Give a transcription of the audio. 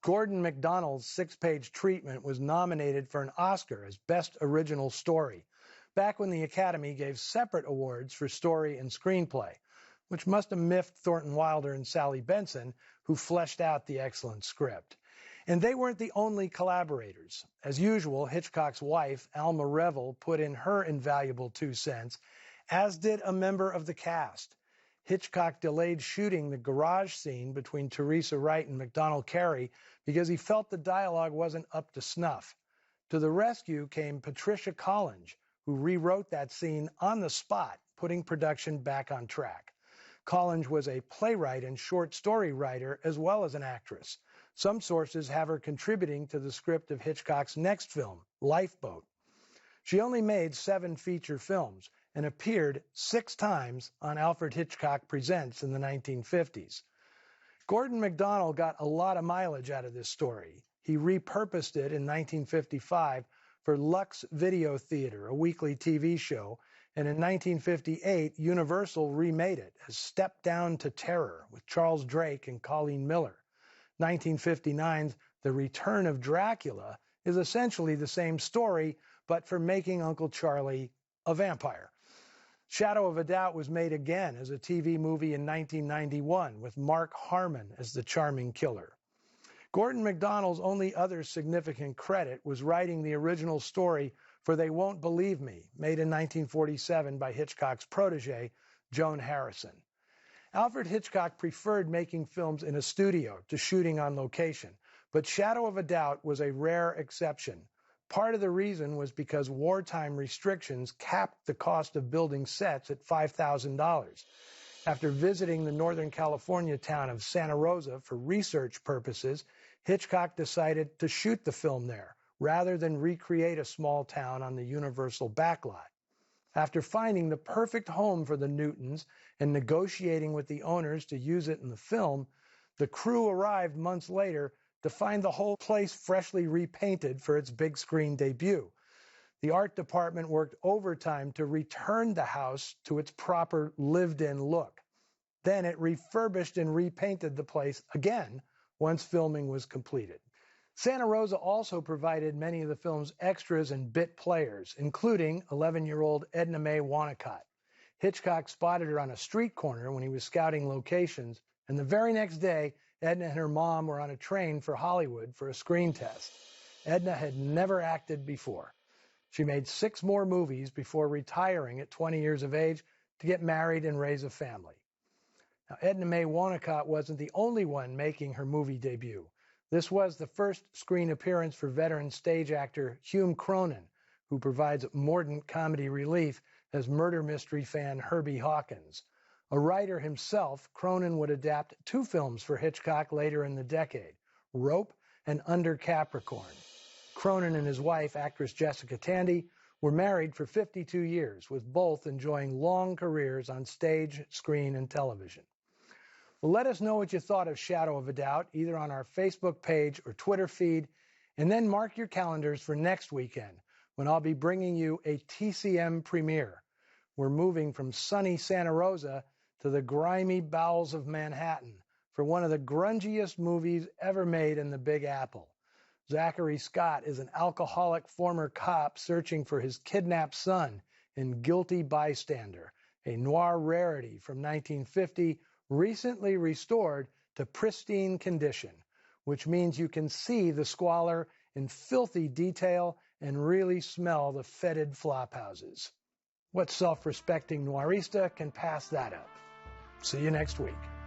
Gordon MacDonald's six-page treatment was nominated for an Oscar as Best Original Story, back when the Academy gave separate awards for story and screenplay, which must have miffed Thornton Wilder and Sally Benson, who fleshed out the excellent script. And they weren't the only collaborators. As usual, Hitchcock's wife, Alma Reville, put in her invaluable 2 cents, as did a member of the cast. Hitchcock delayed shooting the garage scene between Teresa Wright and MacDonald Carey because he felt the dialogue wasn't up to snuff. To the rescue came Patricia Collins, who rewrote that scene on the spot, putting production back on track. Collins was a playwright and short story writer as well as an actress. Some sources have her contributing to the script of Hitchcock's next film, Lifeboat. She only made 7 feature films and appeared 6 times on Alfred Hitchcock Presents in the 1950s. Gordon MacDonald got a lot of mileage out of this story. He repurposed it in 1955 for Lux Video Theater, a weekly TV show, and in 1958, Universal remade it as Step Down to Terror with Charles Drake and Colleen Miller. 1959's The Return of Dracula is essentially the same story, but for making Uncle Charlie a vampire. Shadow of a Doubt was made again as a TV movie in 1991 with Mark Harmon as the charming killer. Gordon MacDonald's only other significant credit was writing the original story for They Won't Believe Me, made in 1947 by Hitchcock's protege, Joan Harrison. Alfred Hitchcock preferred making films in a studio to shooting on location, but Shadow of a Doubt was a rare exception. Part of the reason was because wartime restrictions capped the cost of building sets at $5,000. After visiting the Northern California town of Santa Rosa for research purposes, Hitchcock decided to shoot the film there, rather than recreate a small town on the Universal backlot. After finding the perfect home for the Newtons and negotiating with the owners to use it in the film, the crew arrived months later to find the whole place freshly repainted for its big screen debut. The art department worked overtime to return the house to its proper lived-in look. Then it refurbished and repainted the place again once filming was completed. Santa Rosa also provided many of the film's extras and bit players, including 11-year-old Edna May Wanacott. Hitchcock spotted her on a street corner when he was scouting locations, and the very next day, Edna and her mom were on a train for Hollywood for a screen test. Edna had never acted before. She made 6 more movies before retiring at 20 years of age to get married and raise a family. Now, Edna May Wanacott wasn't the only one making her movie debut. This was the first screen appearance for veteran stage actor Hume Cronyn, who provides mordant comedy relief as murder mystery fan Herbie Hawkins. A writer himself, Cronyn would adapt 2 films for Hitchcock later in the decade, Rope and Under Capricorn. Cronyn and his wife, actress Jessica Tandy, were married for 52 years, with both enjoying long careers on stage, screen, and television. Well, let us know what you thought of Shadow of a Doubt, either on our Facebook page or Twitter feed, and then mark your calendars for next weekend, when I'll be bringing you a TCM premiere. We're moving from sunny Santa Rosa to the grimy bowels of Manhattan for one of the grungiest movies ever made in the Big Apple. Zachary Scott is an alcoholic former cop searching for his kidnapped son in Guilty Bystander, a noir rarity from 1950, recently restored to pristine condition, which means you can see the squalor in filthy detail and really smell the fetid flophouses. What self-respecting noirista can pass that up? See you next week.